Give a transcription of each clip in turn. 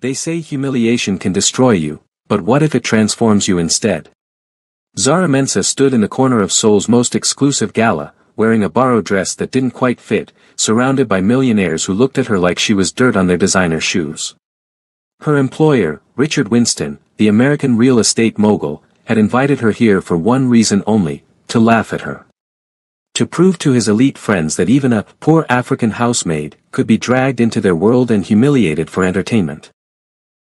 They say humiliation can destroy you, but what if it transforms you instead? Zara Mensah stood in the corner of Seoul's most exclusive gala, wearing a borrowed dress that didn't quite fit, surrounded by millionaires who looked at her like she was dirt on their designer shoes. Her employer, Richard Winston, the American real estate mogul, had invited her here for one reason only, to laugh at her. To prove to his elite friends that even a poor African housemaid could be dragged into their world and humiliated for entertainment.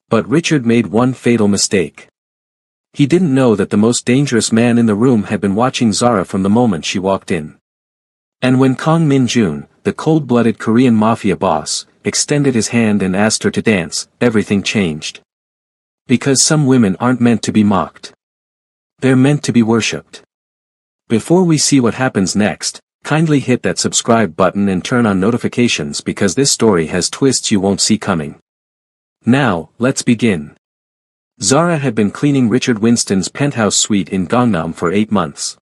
But Richard made one fatal mistake. He didn't know that the most dangerous man in the room had been watching Zara from the moment she walked in. And when Kang Min-jun, the cold-blooded Korean Mafia boss, extended his hand and asked her to dance, everything changed. Because some women aren't meant to be mocked. They're meant to be worshipped. Before we see what happens next, kindly hit that subscribe button and turn on notifications because this story has twists you won't see coming. Now, let's begin. Zara had been cleaning Richard Winston's penthouse suite in Gangnam for 8 months.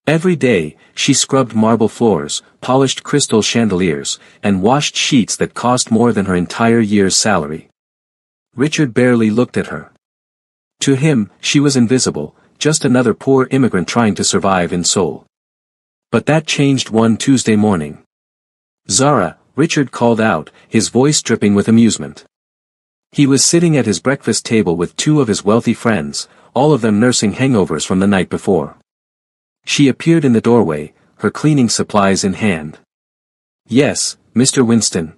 Every day, she scrubbed marble floors, polished crystal chandeliers, and washed sheets that cost more than her entire year's salary. Richard barely looked at her. To him, she was invisible, just another poor immigrant trying to survive in Seoul. But that changed one Tuesday morning. "Zara," Richard called out, his voice dripping with amusement. He was sitting at his breakfast table with 2 of his wealthy friends, all of them nursing hangovers from the night before. She appeared in the doorway, her cleaning supplies in hand. "Yes, Mr. Winston.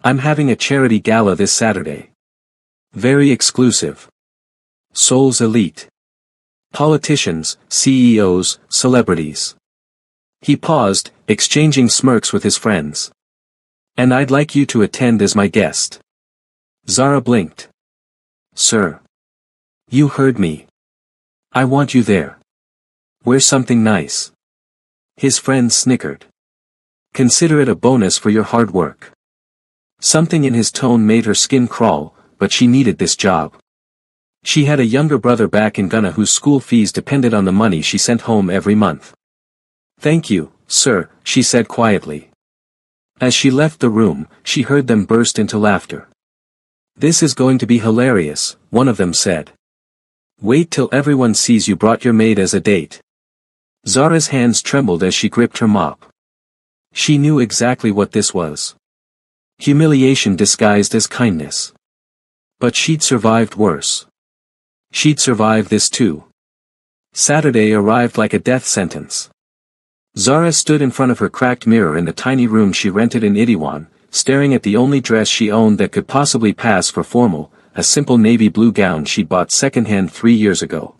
I'm having a charity gala this Saturday. Very exclusive. Seoul's elite. Politicians, CEOs, celebrities." He paused, exchanging smirks with his friends. "And I'd like you to attend as my guest." Zara blinked. "Sir. You heard me. I want you there. Wear something nice." His friends snickered. "Consider it a bonus for your hard work." Something in his tone made her skin crawl, but she needed this job. She had a younger brother back in Ghana whose school fees depended on the money she sent home every month. "Thank you, sir," she said quietly. As she left the room, she heard them burst into laughter. "This is going to be hilarious," one of them said. "Wait till everyone sees you brought your maid as a date." Zara's hands trembled as she gripped her mop. She knew exactly what this was. Humiliation disguised as kindness. But she'd survived worse. She'd survive this too. Saturday arrived like a death sentence. Zara stood in front of her cracked mirror in the tiny room she rented in Itaewon, staring at the only dress she owned that could possibly pass for formal, a simple navy blue gown she'd bought secondhand 3 years ago.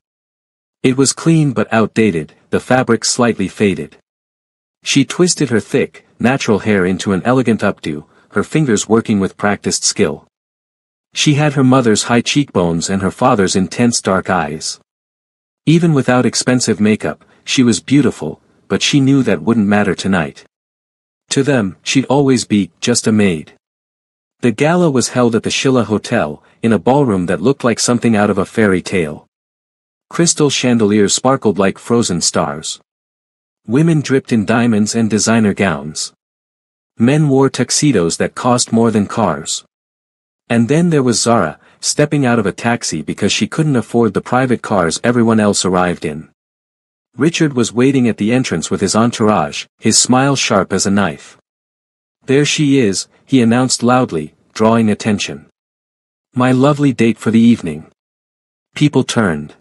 It was clean but outdated, the fabric slightly faded. She twisted her thick, natural hair into an elegant updo, her fingers working with practiced skill. She had her mother's high cheekbones and her father's intense dark eyes. Even without expensive makeup, she was beautiful, but she knew that wouldn't matter tonight. To them, she'd always be just a maid. The gala was held at the Shilla Hotel, in a ballroom that looked like something out of a fairy tale. Crystal chandeliers sparkled like frozen stars. Women dripped in diamonds and designer gowns. Men wore tuxedos that cost more than cars. And then there was Zara, stepping out of a taxi because she couldn't afford the private cars everyone else arrived in. Richard was waiting at the entrance with his entourage, his smile sharp as a knife. "There she is," he announced loudly, drawing attention. "My lovely date for the evening." People turned.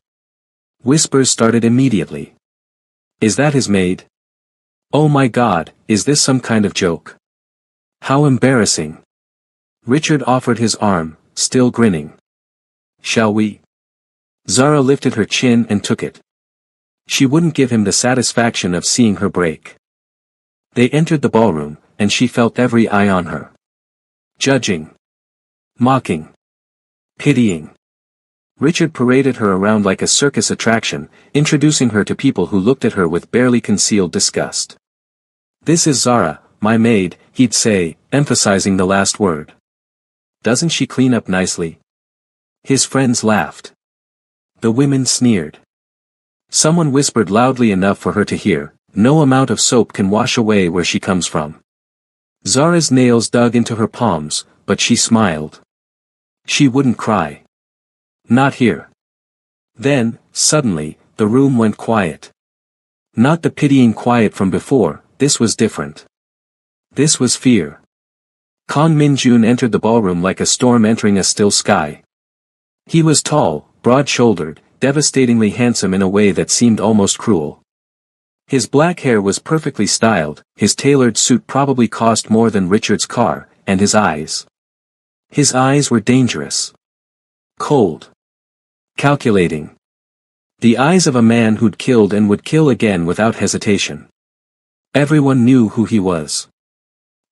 Whispers started immediately. "Is that his maid? Oh my God, is this some kind of joke? How embarrassing." Richard offered his arm, still grinning. "Shall we?" Zara lifted her chin and took it. She wouldn't give him the satisfaction of seeing her break. They entered the ballroom, and she felt every eye on her. Judging. Mocking. Pitying. Richard paraded her around like a circus attraction, introducing her to people who looked at her with barely concealed disgust. "This is Zara, my maid," he'd say, emphasizing the last word. "Doesn't she clean up nicely?" His friends laughed. The women sneered. Someone whispered loudly enough for her to hear, "No amount of soap can wash away where she comes from." Zara's nails dug into her palms, but she smiled. She wouldn't cry. Not here. Then, suddenly, the room went quiet. Not the pitying quiet from before, this was different. This was fear. Kang Min-jun entered the ballroom like a storm entering a still sky. He was tall, broad-shouldered, devastatingly handsome in a way that seemed almost cruel. His black hair was perfectly styled, his tailored suit probably cost more than Richard's car, and his eyes. His eyes were dangerous. Cold. Calculating. The eyes of a man who'd killed and would kill again without hesitation. Everyone knew who he was.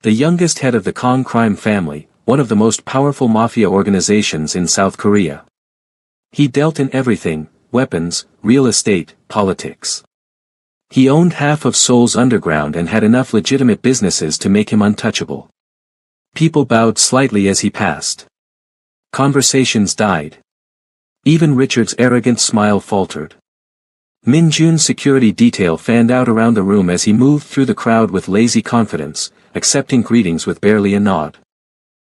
The youngest head of the Kang crime family, one of the most powerful mafia organizations in South Korea. He dealt in everything: weapons, real estate, politics. He owned half of Seoul's underground and had enough legitimate businesses to make him untouchable. People bowed slightly as he passed. Conversations died. Even Richard's arrogant smile faltered. Min-jun's security detail fanned out around the room as he moved through the crowd with lazy confidence, accepting greetings with barely a nod.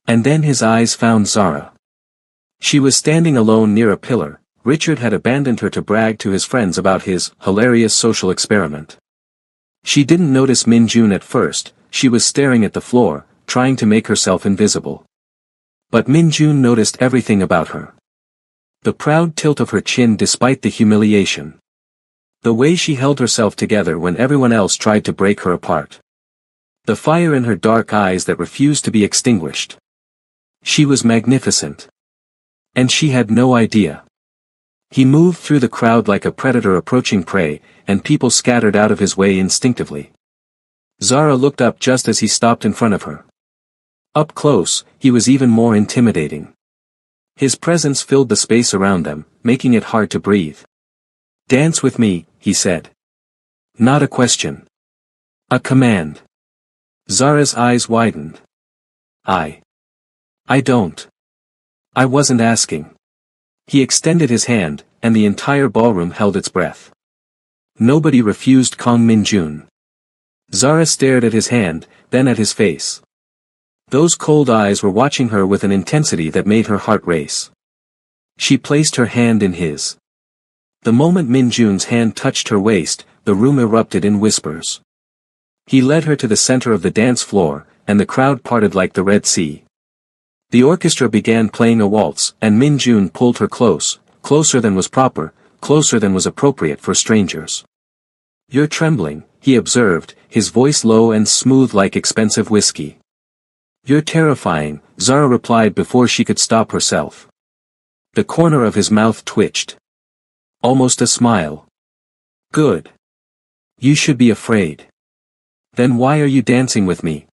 And then his eyes found Zara. She was standing alone near a pillar. Richard had abandoned her to brag to his friends about his hilarious social experiment. She didn't notice Min-jun at first. She was staring at the floor, trying to make herself invisible. But Min-jun noticed everything about her. The proud tilt of her chin despite the humiliation. The way she held herself together when everyone else tried to break her apart. The fire in her dark eyes that refused to be extinguished. She was magnificent. And she had no idea. He moved through the crowd like a predator approaching prey, and people scattered out of his way instinctively. Zara looked up just as he stopped in front of her. Up close, he was even more intimidating. His presence filled the space around them, making it hard to breathe. "Dance with me," he said. Not a question. A command. Zara's eyes widened. I don't. I wasn't asking. He extended his hand, and the entire ballroom held its breath. Nobody refused Kang Min-jun. Zara stared at his hand, then at his face. Those cold eyes were watching her with an intensity that made her heart race. She placed her hand in his. The moment Min-jun's hand touched her waist, the room erupted in whispers. He led her to the center of the dance floor, and the crowd parted like the Red Sea. The orchestra began playing a waltz, and Min-jun pulled her close, closer than was proper, closer than was appropriate for strangers. "You're trembling," he observed, his voice low and smooth like expensive whiskey. "You're terrifying," Zara replied before she could stop herself. The corner of his mouth twitched. Almost a smile. "Good. You should be afraid. Then why are you dancing with me?"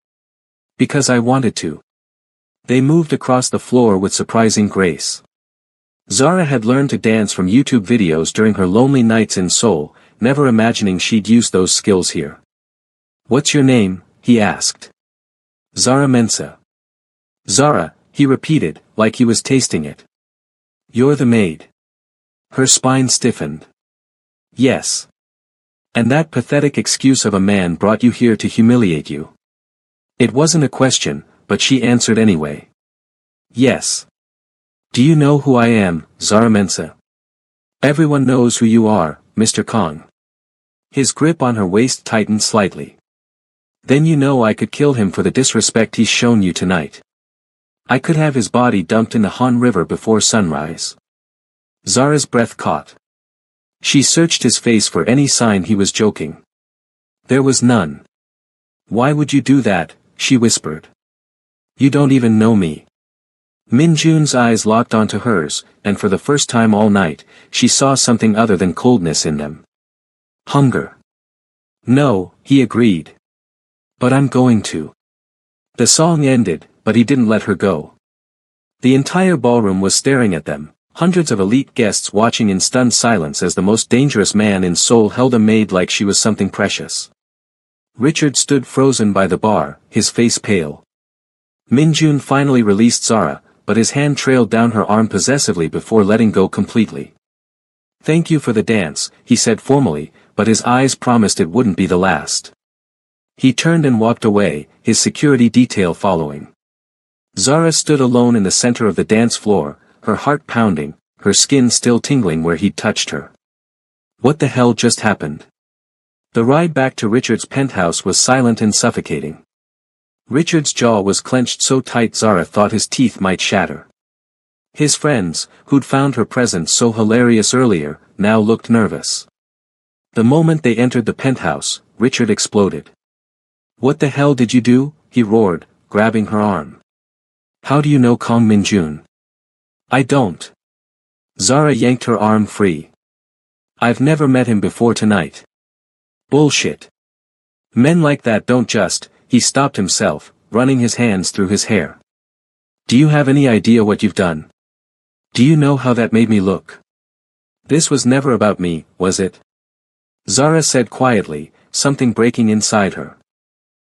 "Because I wanted to." They moved across the floor with surprising grace. Zara had learned to dance from YouTube videos during her lonely nights in Seoul, never imagining she'd use those skills here. "What's your name?" he asked. "Zara Mensa." "Zara," he repeated, like he was tasting it. "You're the maid." Her spine stiffened. "Yes. And that pathetic excuse of a man brought you here to humiliate you." It wasn't a question, but she answered anyway. "Yes. Do you know who I am, Zara Mensa?" "Everyone knows who you are, Mr. Kang." His grip on her waist tightened slightly. "Then you know I could kill him for the disrespect he's shown you tonight. I could have his body dumped in the Han River before sunrise." Zara's breath caught. She searched his face for any sign he was joking. There was none. "Why would you do that?" she whispered. "You don't even know me." Min-jun's eyes locked onto hers, and for the first time all night, she saw something other than coldness in them. Hunger. "No," he agreed. "But I'm going to." The song ended, but he didn't let her go. The entire ballroom was staring at them, hundreds of elite guests watching in stunned silence as the most dangerous man in Seoul held a maid like she was something precious. Richard stood frozen by the bar, his face pale. Min-jun finally released Zara, but his hand trailed down her arm possessively before letting go completely. "Thank you for the dance," he said formally, but his eyes promised it wouldn't be the last. He turned and walked away, his security detail following. Zara stood alone in the center of the dance floor, her heart pounding, her skin still tingling where he'd touched her. What the hell just happened? The ride back to Richard's penthouse was silent and suffocating. Richard's jaw was clenched so tight Zara thought his teeth might shatter. His friends, who'd found her presence so hilarious earlier, now looked nervous. The moment they entered the penthouse, Richard exploded. "What the hell did you do?" he roared, grabbing her arm. "How do you know Kong Min-jun?" "I don't." Zara yanked her arm free. "I've never met him before tonight." "Bullshit. Men like that don't just," he stopped himself, running his hands through his hair. "Do you have any idea what you've done? Do you know how that made me look? This was never about me, was it?" Zara said quietly, something breaking inside her.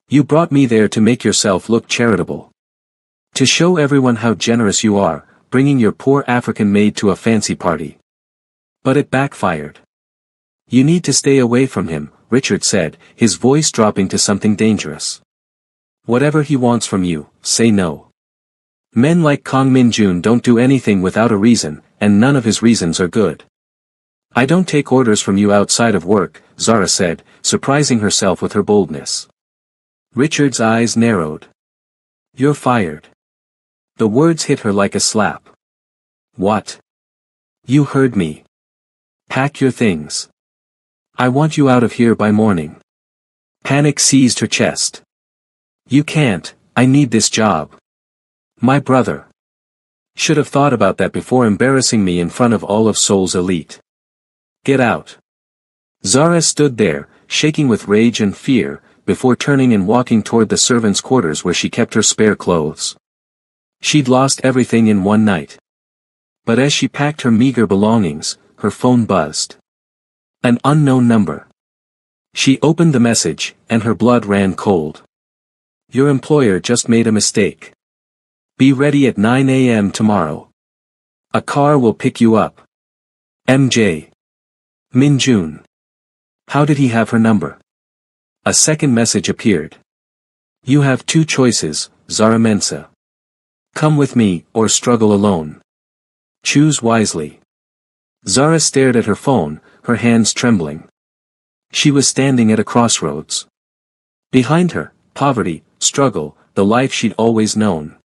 "You brought me there to make yourself look charitable. To show everyone how generous you are, bringing your poor African maid to a fancy party. But it backfired. You need to stay away from him," Richard said, his voice dropping to something dangerous. "Whatever he wants from you, say no. Men like Kong Min-jun don't do anything without a reason, and none of his reasons are good." "I don't take orders from you outside of work," Zara said, surprising herself with her boldness. Richard's eyes narrowed. "You're fired." The words hit her like a slap. "What? You heard me. Pack your things. I want you out of here by morning." Panic seized her chest. "You can't, I need this job. My brother. Should have thought about that before embarrassing me in front of all of Seoul's elite. Get out." Zara stood there, shaking with rage and fear, before turning and walking toward the servants' quarters where she kept her spare clothes. She'd lost everything in one night. But as she packed her meager belongings, her phone buzzed. An unknown number. She opened the message, and her blood ran cold. "Your employer just made a mistake. Be ready at 9 a.m. tomorrow. A car will pick you up. MJ. Min-jun." How did he have her number? A second message appeared. "You have two choices, Zara Mensah. Come with me, or struggle alone. Choose wisely." Zara stared at her phone, her hands trembling. She was standing at a crossroads. Behind her, poverty, struggle, the life she'd always known.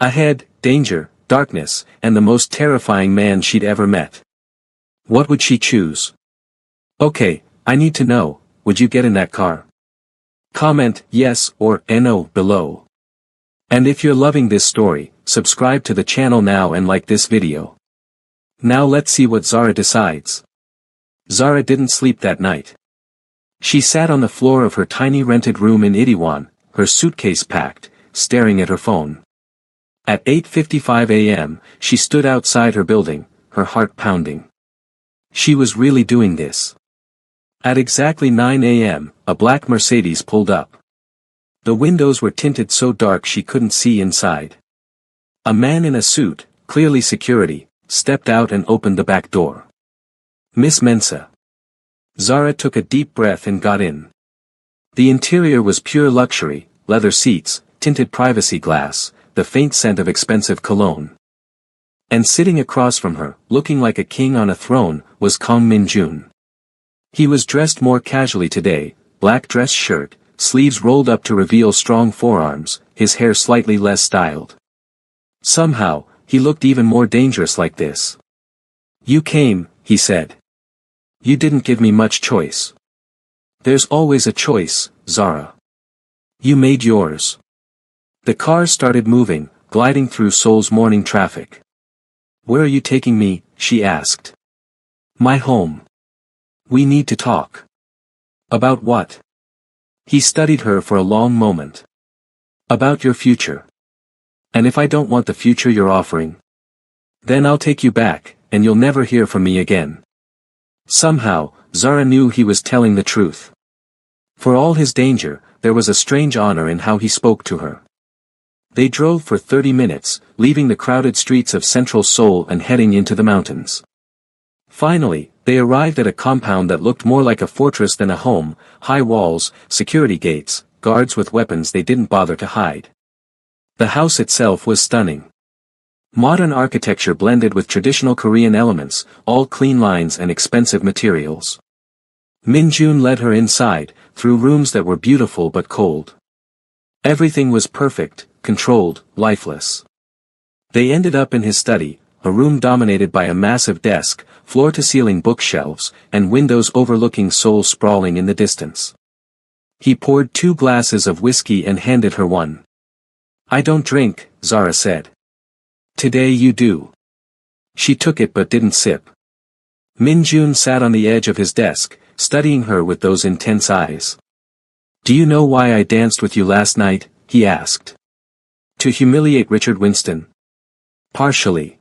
Ahead, danger, darkness, and the most terrifying man she'd ever met. What would she choose? "Okay, I need to know, would you get in that car?" Comment yes or no below. And if you're loving this story, subscribe to the channel now and like this video. Now let's see what Zara decides. Zara didn't sleep that night. She sat on the floor of her tiny rented room in Itaewon, her suitcase packed, staring at her phone. At 8:55 a.m., she stood outside her building, her heart pounding. She was really doing this. At exactly 9 a.m., a black Mercedes pulled up. The windows were tinted so dark she couldn't see inside. A man in a suit, clearly security, stepped out and opened the back door. "Miss Mensah." Zara took a deep breath and got in. The interior was pure luxury, leather seats, tinted privacy glass, the faint scent of expensive cologne. And sitting across from her, looking like a king on a throne, was Kong Min-jun. He was dressed more casually today, black dress shirt, sleeves rolled up to reveal strong forearms, his hair slightly less styled. Somehow, he looked even more dangerous like this. "You came," he said. "You didn't give me much choice." "There's always a choice, Zara. You made yours." The car started moving, gliding through Seoul's morning traffic. "Where are you taking me?" she asked. "My home. We need to talk." "About what?" He studied her for a long moment. "About your future. And if I don't want the future you're offering? Then I'll take you back, and you'll never hear from me again." Somehow, Zara knew he was telling the truth. For all his danger, there was a strange honor in how he spoke to her. They drove for 30 minutes, leaving the crowded streets of central Seoul and heading into the mountains. Finally, they arrived at a compound that looked more like a fortress than a home, high walls, security gates, guards with weapons they didn't bother to hide. The house itself was stunning. Modern architecture blended with traditional Korean elements, all clean lines and expensive materials. Min-jun led her inside, through rooms that were beautiful but cold. Everything was perfect, controlled, lifeless. They ended up in his study, a room dominated by a massive desk, floor-to-ceiling bookshelves, and windows overlooking Seoul sprawling in the distance. He poured 2 glasses of whiskey and handed her one. "I don't drink," Zara said. "Today you do." She took it but didn't sip. Min-jun sat on the edge of his desk, studying her with those intense eyes. "Do you know why I danced with you last night?" he asked. "To humiliate Richard Winston?" "Partially."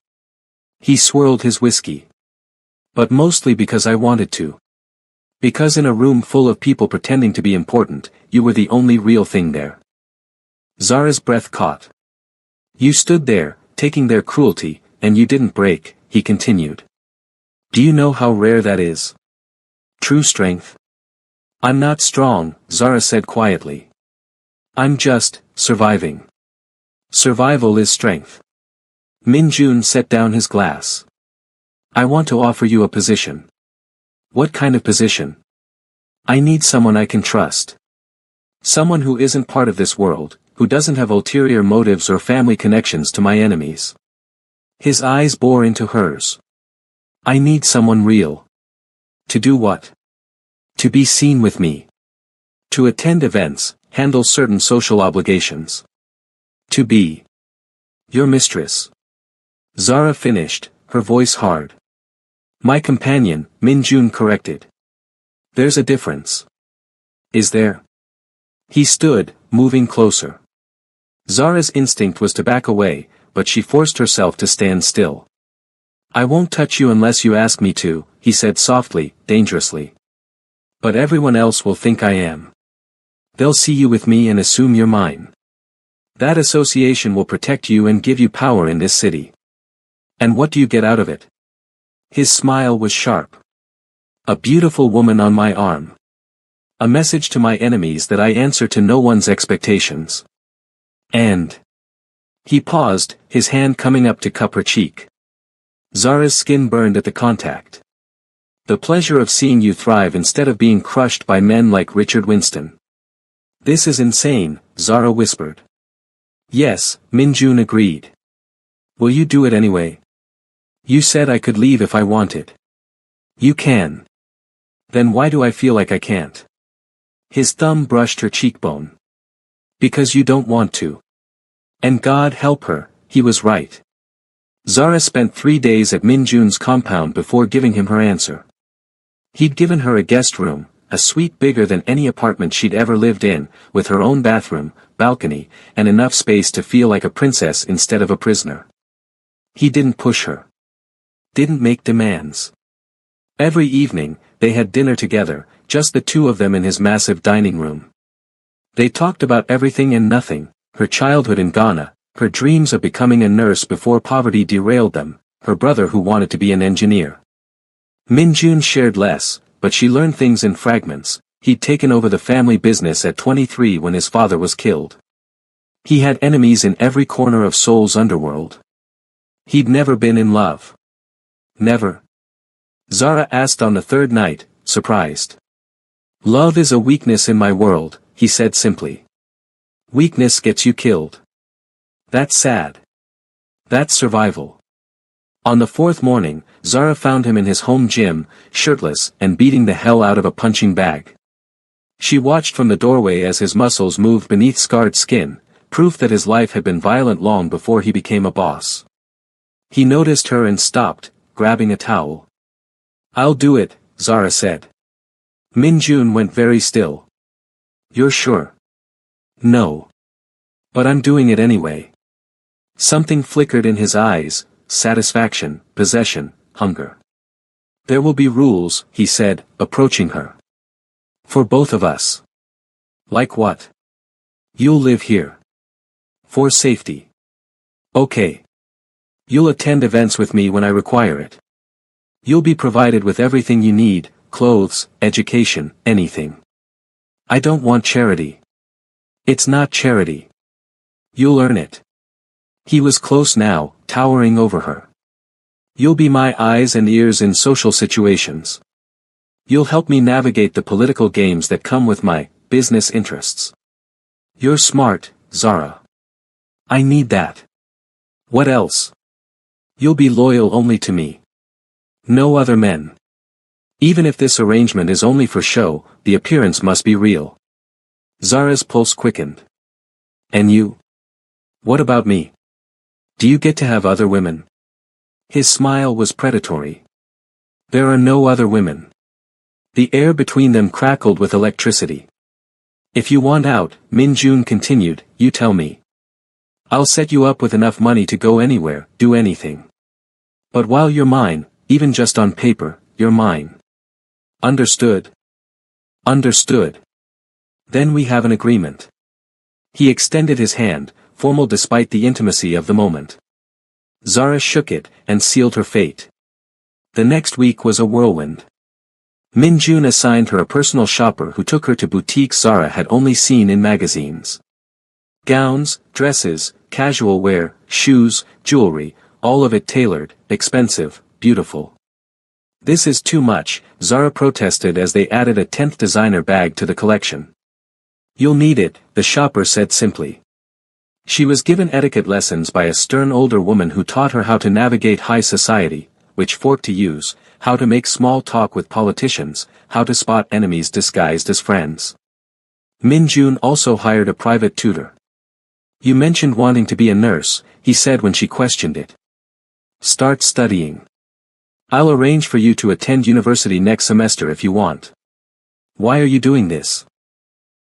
He swirled his whiskey. "But mostly because I wanted to. Because in a room full of people pretending to be important, you were the only real thing there." Zara's breath caught. "You stood there, taking their cruelty, and you didn't break," he continued. "Do you know how rare that is? True strength." "I'm not strong," Zara said quietly. "I'm just, surviving. Survival is strength." Min-jun set down his glass. "I want to offer you a position." "What kind of position?" "I need someone I can trust. Someone who isn't part of this world, who doesn't have ulterior motives or family connections to my enemies." His eyes bore into hers. "I need someone real." "To do what?" "To be seen with me. To attend events, handle certain social obligations. To be your mistress." Zara finished, her voice hard. "My companion," Min-jun corrected. "There's a difference." "Is there?" He stood, moving closer. Zara's instinct was to back away, but she forced herself to stand still. "I won't touch you unless you ask me to," he said softly, dangerously. "But everyone else will think I am. They'll see you with me and assume you're mine. That association will protect you and give you power in this city. And what do you get out of it?" His smile was sharp. "A beautiful woman on my arm. A message to my enemies that I answer to no one's expectations. And..." He paused, his hand coming up to cup her cheek. Zara's skin burned at the contact. "The pleasure of seeing you thrive instead of being crushed by men like Richard Winston." "This is insane," Zara whispered. "Yes," Min-jun agreed. "Will you do it anyway? You said I could leave if I wanted." "You can." "Then why do I feel like I can't?" His thumb brushed her cheekbone. "Because you don't want to." And God help her, he was right. Zara spent 3 days at Min-jun's compound before giving him her answer. He'd given her a guest room, a suite bigger than any apartment she'd ever lived in, with her own bathroom, balcony, and enough space to feel like a princess instead of a prisoner. He didn't push her. Didn't make demands. Every evening, they had dinner together, just the 2 of them in his massive dining room. They talked about everything and nothing, her childhood in Ghana, her dreams of becoming a nurse before poverty derailed them, her brother who wanted to be an engineer. Min-jun shared less, but she learned things in fragments. He'd taken over the family business at 23 when his father was killed. He had enemies in every corner of Seoul's underworld. He'd never been in love. Never? Zara asked on the 3rd night, surprised. "Love is a weakness in my world," he said simply. "Weakness gets you killed. That's sad. That's survival." On the 4th morning, Zara found him in his home gym, shirtless and beating the hell out of a punching bag. She watched from the doorway as his muscles moved beneath scarred skin, proof that his life had been violent long before he became a boss. He noticed her and stopped, grabbing a towel. "I'll do it," Zara said. Min-jun went very still. "You're sure?" "No. But I'm doing it anyway." Something flickered in his eyes, satisfaction, possession, hunger. "There will be rules," he said, approaching her. "For both of us." "Like what?" "You'll live here. For safety." "Okay. You'll attend events with me when I require it. You'll be provided with everything you need, clothes, education, anything. I don't want charity." "It's not charity. You'll earn it." He was close now, towering over her. You'll be my eyes and ears in social situations. You'll help me navigate the political games that come with my business interests. You're smart, Zara. I need that. What else? You'll be loyal only to me. No other men. Even if this arrangement is only for show, the appearance must be real. Zara's pulse quickened. And you? What about me? Do you get to have other women? His smile was predatory. There are no other women. The air between them crackled with electricity. If you want out, Min Jun continued, you tell me. I'll set you up with enough money to go anywhere, do anything. But while you're mine, even just on paper, you're mine. Understood? Understood. Then we have an agreement. He extended his hand, formal despite the intimacy of the moment. Zara shook it, and sealed her fate. The next week was a whirlwind. Min Jun assigned her a personal shopper who took her to boutiques Zara had only seen in magazines. Gowns, dresses, casual wear, shoes, jewelry, all of it tailored, expensive, beautiful. This is too much, Zara protested as they added a 10th designer bag to the collection. You'll need it, the shopper said simply. She was given etiquette lessons by a stern older woman who taught her how to navigate high society, which fork to use, how to make small talk with politicians, how to spot enemies disguised as friends. Min Jun also hired a private tutor. You mentioned wanting to be a nurse, he said when she questioned it. Start studying. I'll arrange for you to attend university next semester if you want. Why are you doing this?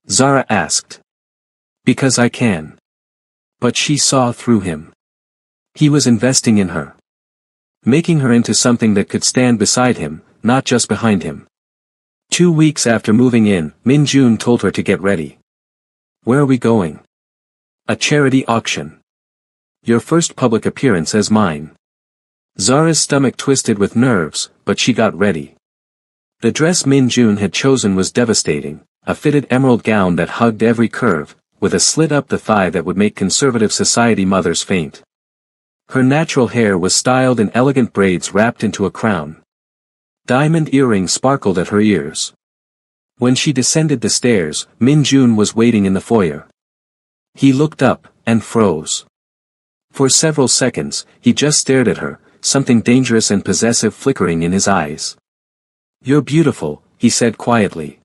Zara asked. Because I can. But she saw through him. He was investing in her. Making her into something that could stand beside him, not just behind him. 2 weeks after moving in, Min Jun told her to get ready. Where are we going? A charity auction. Your first public appearance as mine. Zara's stomach twisted with nerves, but she got ready. The dress Min Jun had chosen was devastating, a fitted emerald gown that hugged every curve, with a slit up the thigh that would make conservative society mothers faint. Her natural hair was styled in elegant braids wrapped into a crown. Diamond earrings sparkled at her ears. When she descended the stairs, Min Jun was waiting in the foyer. He looked up, and froze. For several seconds, he just stared at her, something dangerous and possessive flickering in his eyes. You're beautiful, he said quietly.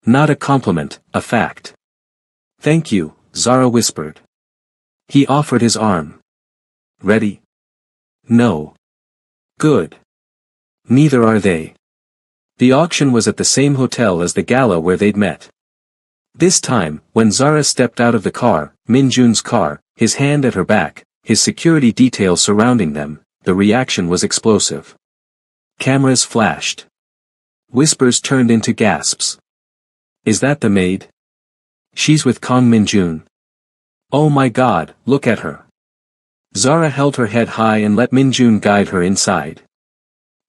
Not a compliment, a fact. Thank you, Zara whispered. He offered his arm. Ready? No. Good. Neither are they. The auction was at the same hotel as the gala where they'd met. This time, when Zara stepped out of the car, Min Jun's car, his hand at her back, his security detail surrounding them, the reaction was explosive. Cameras flashed. Whispers turned into gasps. Is that the maid? She's with Kang Min Jun. Oh my God, look at her. Zara held her head high and let Min Jun guide her inside.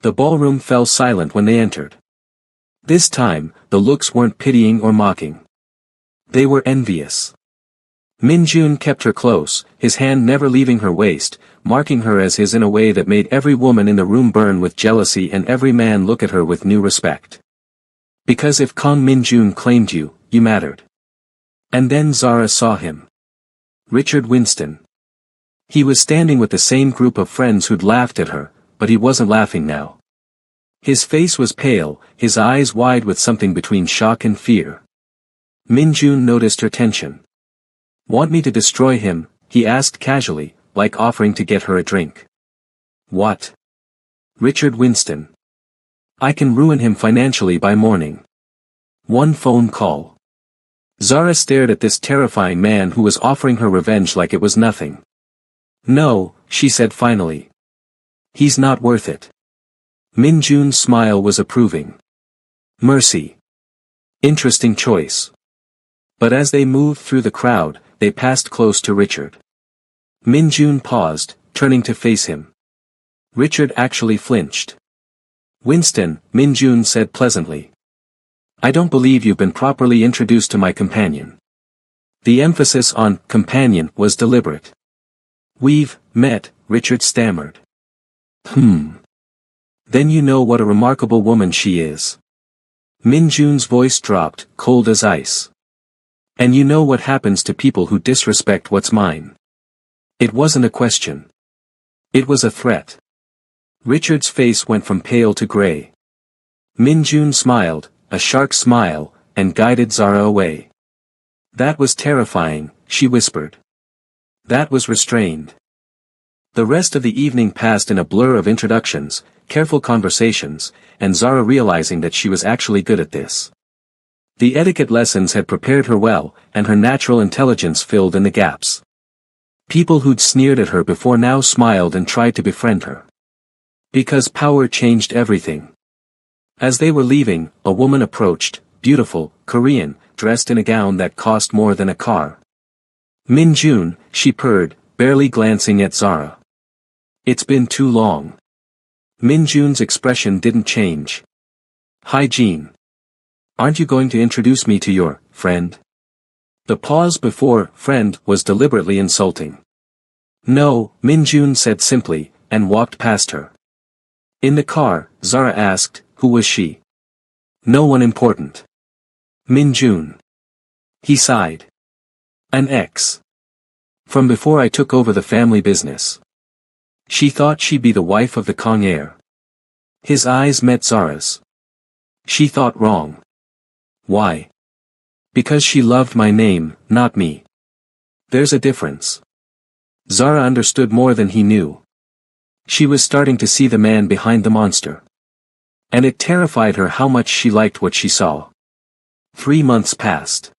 The ballroom fell silent when they entered. This time, the looks weren't pitying or mocking. They were envious. Min Jun kept her close, his hand never leaving her waist, marking her as his in a way that made every woman in the room burn with jealousy and every man look at her with new respect. Because if Kang Min Jun claimed you, you mattered. And then Zara saw him. Richard Winston. He was standing with the same group of friends who'd laughed at her, but he wasn't laughing now. His face was pale, his eyes wide with something between shock and fear. Min Jun noticed her tension. Want me to destroy him? He asked casually, like offering to get her a drink. What? Richard Winston. I can ruin him financially by morning. One phone call. Zara stared at this terrifying man who was offering her revenge like it was nothing. No, she said finally. He's not worth it. Min Jun's smile was approving. Mercy. Interesting choice. But as they moved through the crowd, they passed close to Richard. Min Jun paused, turning to face him. Richard actually flinched. Winston, Min Jun said pleasantly. I don't believe you've been properly introduced to my companion. The emphasis on companion was deliberate. We've met, Richard stammered. Then you know what a remarkable woman she is. Min Jun's voice dropped, cold as ice. And you know what happens to people who disrespect what's mine. It wasn't a question. It was a threat. Richard's face went from pale to gray. Min Jun smiled, a shark smile, and guided Zara away. That was terrifying, she whispered. That was restrained. The rest of the evening passed in a blur of introductions, careful conversations, and Zara realizing that she was actually good at this. The etiquette lessons had prepared her well, and her natural intelligence filled in the gaps. People who'd sneered at her before now smiled and tried to befriend her. Because power changed everything. As they were leaving, a woman approached, beautiful, Korean, dressed in a gown that cost more than a car. Min Jun, she purred, barely glancing at Zara. It's been too long. Min Jun's expression didn't change. Hi Jean. Aren't you going to introduce me to your friend? The pause before friend was deliberately insulting. No, Min Jun said simply, and walked past her. In the car, Zara asked, who was she? No one important. Min Jun. He sighed. An ex. From before I took over the family business. She thought she'd be the wife of the Kong heir. His eyes met Zara's. She thought wrong. Why? Because she loved my name, not me. There's a difference. Zara understood more than he knew. She was starting to see the man behind the monster. And it terrified her how much she liked what she saw. 3 months passed.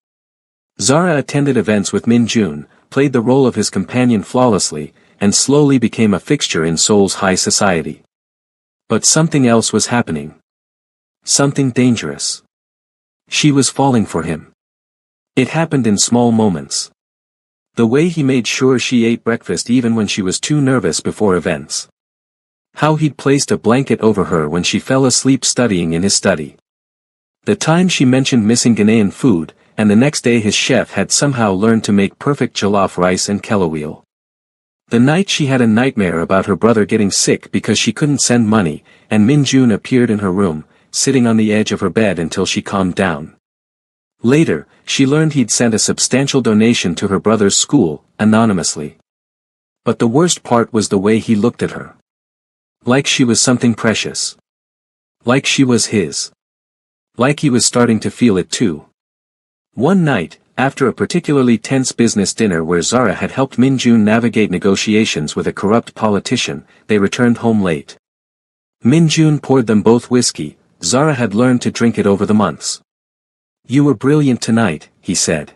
Zara attended events with Min Jun, played the role of his companion flawlessly, and slowly became a fixture in Seoul's high society. But something else was happening. Something dangerous. She was falling for him. It happened in small moments. The way he made sure she ate breakfast even when she was too nervous before events. How he'd placed a blanket over her when she fell asleep studying in his study. The time she mentioned missing Ghanaian food, and the next day his chef had somehow learned to make perfect jollof rice and kelaweel. The night she had a nightmare about her brother getting sick because she couldn't send money, and Min Jun appeared in her room, sitting on the edge of her bed until she calmed down. Later, she learned he'd sent a substantial donation to her brother's school, anonymously. But the worst part was the way he looked at her. Like she was something precious. Like she was his. Like he was starting to feel it too. One night, after a particularly tense business dinner where Zara had helped Min Jun navigate negotiations with a corrupt politician, they returned home late. Min Jun poured them both whiskey. Zara had learned to drink it over the months. You were brilliant tonight, he said.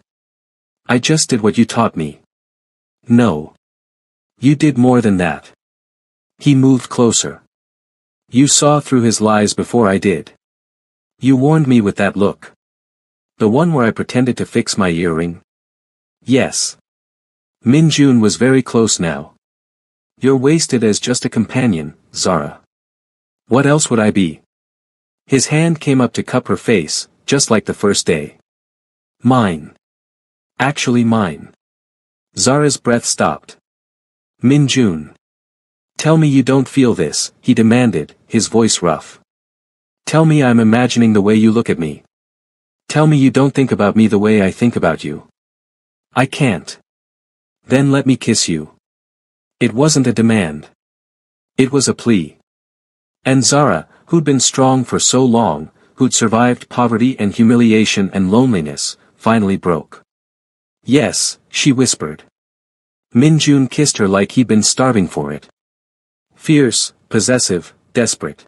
I just did what you taught me. No. You did more than that. He moved closer. You saw through his lies before I did. You warned me with that look. The one where I pretended to fix my earring? Yes. Min Jun was very close now. You're wasted as just a companion, Zara. What else would I be? His hand came up to cup her face, just like the first day. Mine. Actually mine. Zara's breath stopped. Min Jun. Tell me you don't feel this, he demanded, his voice rough. Tell me I'm imagining the way you look at me. Tell me you don't think about me the way I think about you. I can't. Then let me kiss you. It wasn't a demand. It was a plea. And Zara, who'd been strong for so long, who'd survived poverty and humiliation and loneliness, finally broke. Yes, she whispered. Min Jun kissed her like he'd been starving for it. Fierce, possessive, desperate.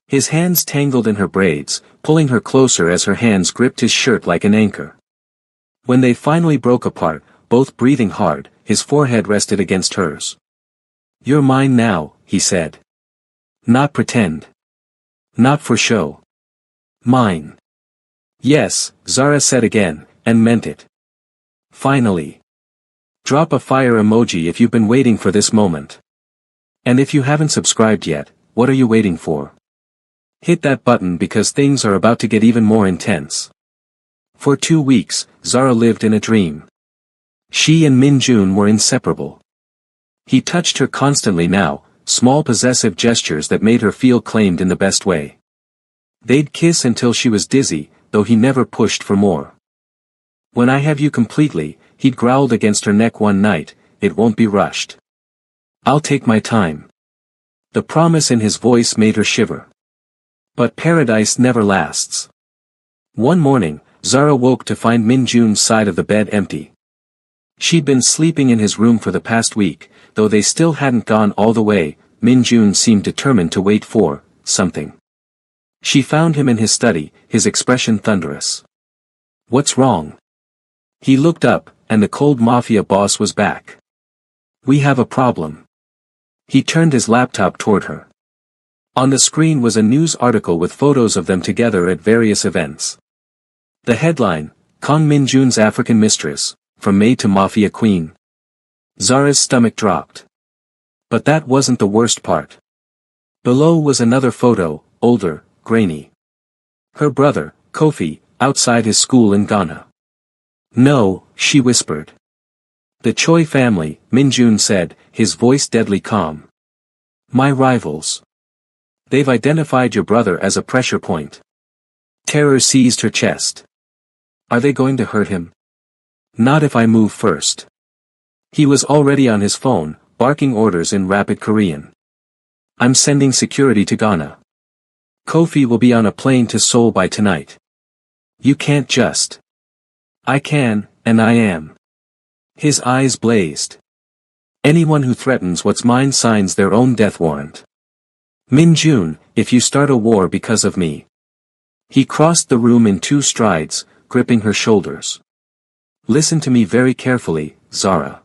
His hands tangled in her braids, pulling her closer as her hands gripped his shirt like an anchor. When they finally broke apart, both breathing hard, his forehead rested against hers. You're mine now, he said. Not pretend. Not for show. Mine. Yes, Zara said again, and meant it. Finally. Drop a fire emoji if you've been waiting for this moment. And if you haven't subscribed yet, what are you waiting for? Hit that button because things are about to get even more intense. For 2 weeks, Zara lived in a dream. She and Min Jun were inseparable. He touched her constantly now, small possessive gestures that made her feel claimed in the best way. They'd kiss until she was dizzy, though he never pushed for more. When I have you completely, he'd growled against her neck one night, it won't be rushed. I'll take my time. The promise in his voice made her shiver. But paradise never lasts. One morning, Zara woke to find Min Jun's side of the bed empty. She'd been sleeping in his room for the past week, though they still hadn't gone all the way. Min Jun seemed determined to wait for something. She found him in his study, his expression thunderous. What's wrong? He looked up, and the cold Mafia boss was back. We have a problem. He turned his laptop toward her. On the screen was a news article with photos of them together at various events. The headline, Kang Min Jun's African Mistress, from Maid to Mafia Queen. Zara's stomach dropped. But that wasn't the worst part. Below was another photo, older, grainy. Her brother, Kofi, outside his school in Ghana. No, she whispered. The Choi family, Min Jun said, his voice deadly calm. My rivals. They've identified your brother as a pressure point. Terror seized her chest. Are they going to hurt him? Not if I move first. He was already on his phone, barking orders in rapid Korean. I'm sending security to Ghana. Kofi will be on a plane to Seoul by tonight. You can't just. I can, and I am. His eyes blazed. Anyone who threatens what's mine signs their own death warrant. Min Jun, if you start a war because of me. He crossed the room in 2 strides, gripping her shoulders. Listen to me very carefully, Zara.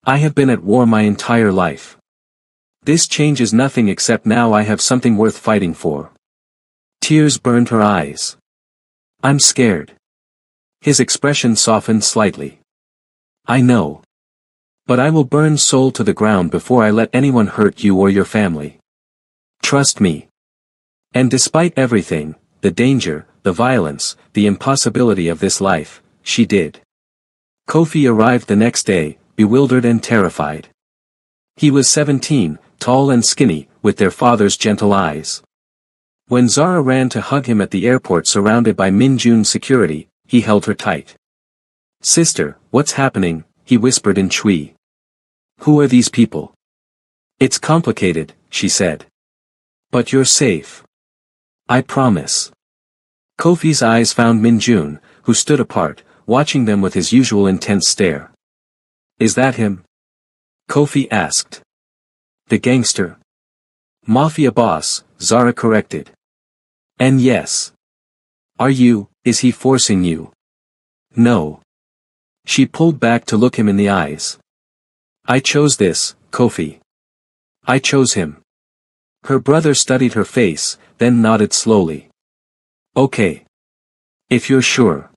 I have been at war my entire life. This changes nothing except now I have something worth fighting for. Tears burned her eyes. I'm scared. His expression softened slightly. I know. But I will burn Seoul to the ground before I let anyone hurt you or your family. Trust me. And despite everything, the danger, the violence, the impossibility of this life, she did. Kofi arrived the next day, bewildered and terrified. He was 17, tall and skinny, with their father's gentle eyes. When Zara ran to hug him at the airport surrounded by Min Jun's security, he held her tight. Sister, what's happening? He whispered in Chui. Who are these people? It's complicated, she said. But you're safe. I promise. Kofi's eyes found Min Jun, who stood apart, watching them with his usual intense stare. Is that him? Kofi asked. The gangster. Mafia boss, Zara corrected. And yes. Is he forcing you? No. She pulled back to look him in the eyes. I chose this, Kofi. I chose him. Her brother studied her face, then nodded slowly. Okay. If you're sure.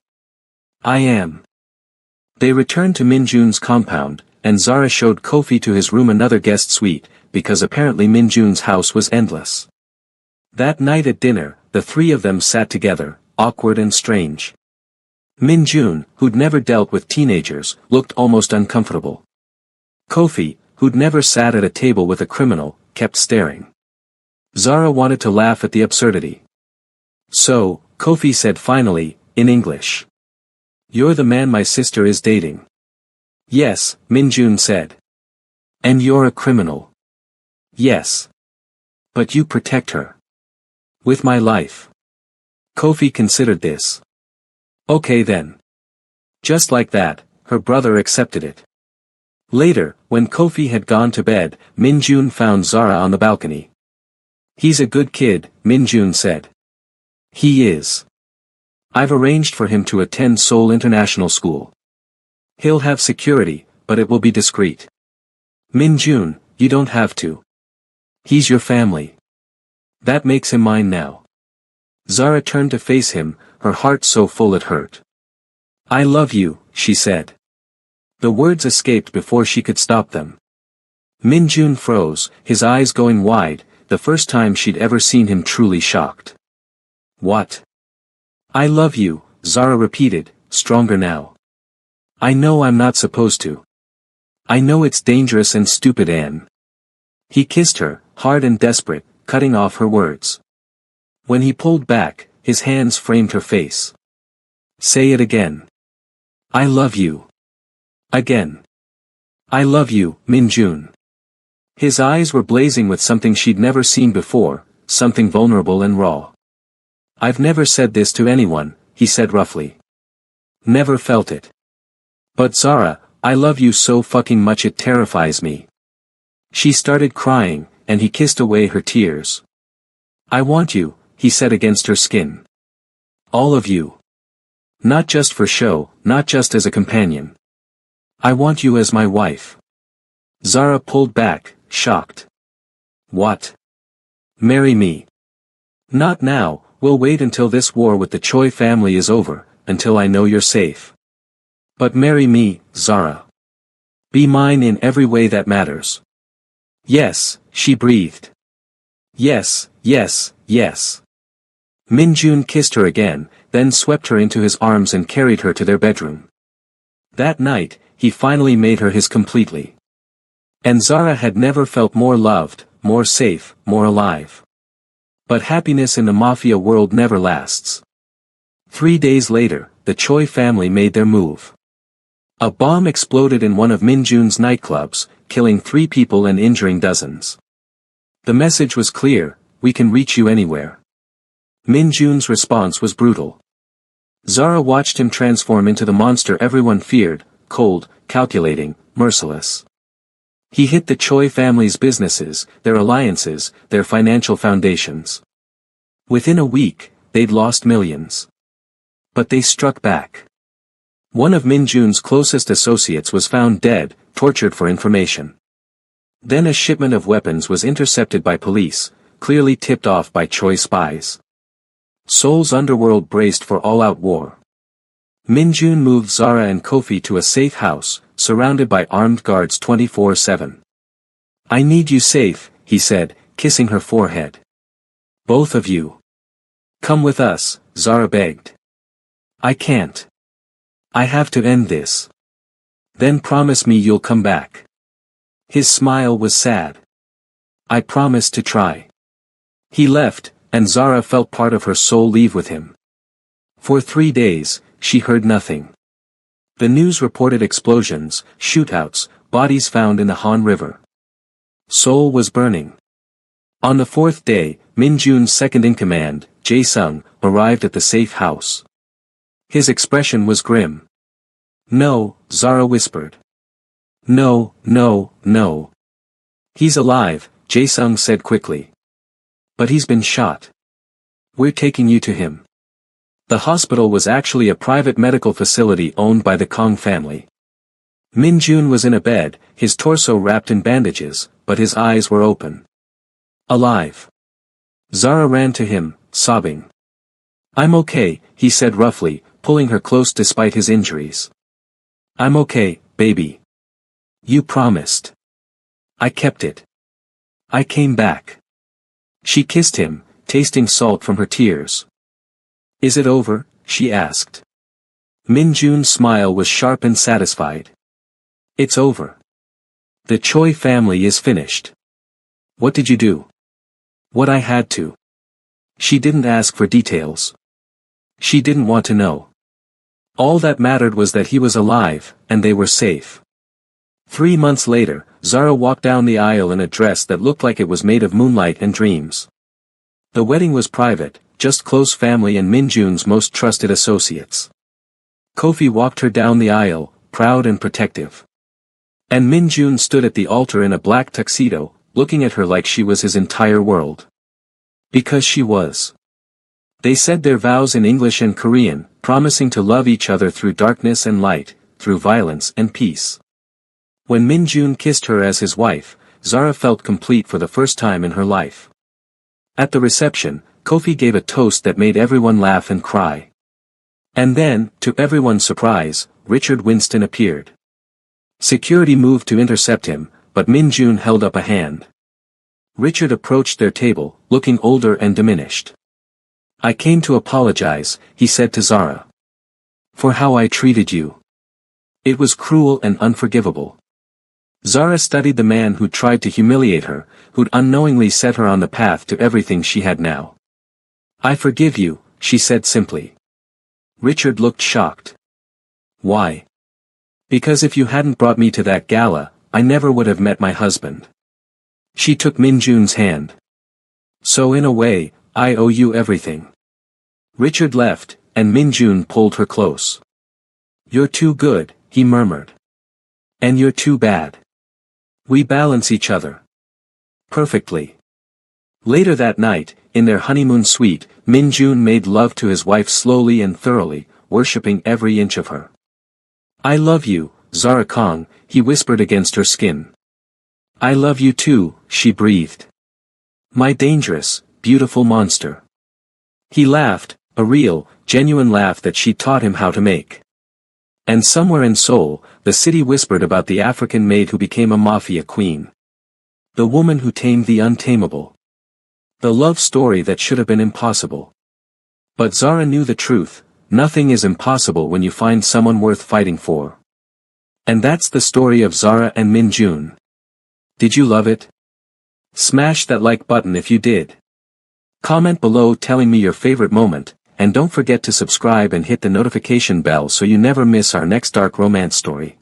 I am. They returned to Min Jun's compound, and Zara showed Kofi to his room, another guest suite, because apparently Min Jun's house was endless. That night at dinner, the 3 of them sat together, awkward and strange. Min Jun, who'd never dealt with teenagers, looked almost uncomfortable. Kofi, who'd never sat at a table with a criminal, kept staring. Zara wanted to laugh at the absurdity. So, Kofi said finally, in English. You're the man my sister is dating. Yes, Min Jun said. And you're a criminal. Yes. But you protect her. With my life. Kofi considered this. Okay then. Just like that, her brother accepted it. Later, when Kofi had gone to bed, Min Jun found Zara on the balcony. He's a good kid, Min Jun said. He is. I've arranged for him to attend Seoul International School. He'll have security, but it will be discreet. Min Jun, you don't have to. He's your family. That makes him mine now. Zara turned to face him, her heart so full it hurt. I love you, she said. The words escaped before she could stop them. Min Jun froze, his eyes going wide, the first time she'd ever seen him truly shocked. What? I love you, Zara repeated, stronger now. I know I'm not supposed to. I know it's dangerous and stupid, Anne. He kissed her, hard and desperate, cutting off her words. When he pulled back, his hands framed her face. Say it again. I love you. Again. I love you, Min-jun. His eyes were blazing with something she'd never seen before, something vulnerable and raw. I've never said this to anyone, he said roughly. Never felt it. But Zara, I love you so fucking much it terrifies me. She started crying, and he kissed away her tears. I want you, he said against her skin. All of you. Not just for show, not just as a companion. I want you as my wife. Zara pulled back, shocked. What? Marry me. Not now, we'll wait until this war with the Choi family is over, until I know you're safe. But marry me, Zara. Be mine in every way that matters. Yes, she breathed. Yes, yes, yes. Min-jun kissed her again, then swept her into his arms and carried her to their bedroom. That night, he finally made her his completely. And Zara had never felt more loved, more safe, more alive. But happiness in the Mafia world never lasts. 3 days later, the Choi family made their move. A bomb exploded in one of Min-jun's nightclubs, killing 3 people and injuring dozens. The message was clear, we can reach you anywhere. Min-jun's response was brutal. Zara watched him transform into the monster everyone feared, cold, calculating, merciless. He hit the Choi family's businesses, their alliances, their financial foundations. Within a week, they'd lost millions. But they struck back. One of Min-jun's closest associates was found dead, tortured for information. Then a shipment of weapons was intercepted by police, clearly tipped off by Choi spies. Seoul's underworld braced for all-out war. Min-jun moved Zara and Kofi to a safe house, surrounded by armed guards 24/7. I need you safe, he said, kissing her forehead. Both of you. Come with us, Zara begged. I can't. I have to end this. Then promise me you'll come back. His smile was sad. I promise to try. He left, and Zara felt part of her soul leave with him. For 3 days, she heard nothing. The news reported explosions, shootouts, bodies found in the Han River. Seoul was burning. On the 4th day, Min-jun's second-in-command, Jae-sung, arrived at the safe house. His expression was grim. No, Zara whispered. No, no, no. He's alive, Jae-sung said quickly. But he's been shot. We're taking you to him. The hospital was actually a private medical facility owned by the Kong family. Min-jun was in a bed, his torso wrapped in bandages, but his eyes were open. Alive. Zara ran to him, sobbing. I'm okay, he said roughly, pulling her close despite his injuries. I'm okay, baby. You promised. I kept it. I came back. She kissed him, tasting salt from her tears. Is it over? She asked. Min-jun's smile was sharp and satisfied. It's over. The Choi family is finished. What did you do? What I had to. She didn't ask for details. She didn't want to know. All that mattered was that he was alive, and they were safe. 3 months later, Zara walked down the aisle in a dress that looked like it was made of moonlight and dreams. The wedding was private, just close family and Min-jun's most trusted associates. Kofi walked her down the aisle, proud and protective. And Min-jun stood at the altar in a black tuxedo, looking at her like she was his entire world. Because she was. They said their vows in English and Korean, promising to love each other through darkness and light, through violence and peace. When Min-jun kissed her as his wife, Zara felt complete for the first time in her life. At the reception, Kofi gave a toast that made everyone laugh and cry. And then, to everyone's surprise, Richard Winston appeared. Security moved to intercept him, but Min-jun held up a hand. Richard approached their table, looking older and diminished. I came to apologize, he said to Zara. For how I treated you. It was cruel and unforgivable. Zara studied the man who'd tried to humiliate her, who'd unknowingly set her on the path to everything she had now. "I forgive you," she said simply. Richard looked shocked. "Why?" "Because if you hadn't brought me to that gala, I never would have met my husband." She took Minjun's hand. "So in a way, I owe you everything." Richard left, and Minjun pulled her close. "You're too good," he murmured. "And you're too bad. We balance each other perfectly." Later that night, in their honeymoon suite, Minjun made love to his wife slowly and thoroughly, worshipping every inch of her. "I love you, Zara Kong," he whispered against her skin. "I love you too," she breathed. "My dangerous, beautiful monster." He laughed, a real, genuine laugh that she taught him how to make. And somewhere in Seoul, the city whispered about the African maid who became a mafia queen. The woman who tamed the untamable. The love story that should have been impossible. But Zara knew the truth: nothing is impossible when you find someone worth fighting for. And that's the story of Zara and Minjun. Did you love it? Smash that like button if you did. Comment below telling me your favorite moment, and don't forget to subscribe and hit the notification bell so you never miss our next dark romance story.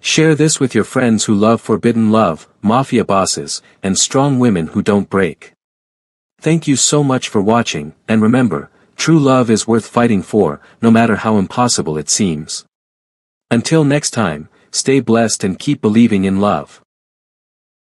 Share this with your friends who love forbidden love, mafia bosses, and strong women who don't break. Thank you so much for watching, and remember, true love is worth fighting for, no matter how impossible it seems. Until next time, stay blessed and keep believing in love.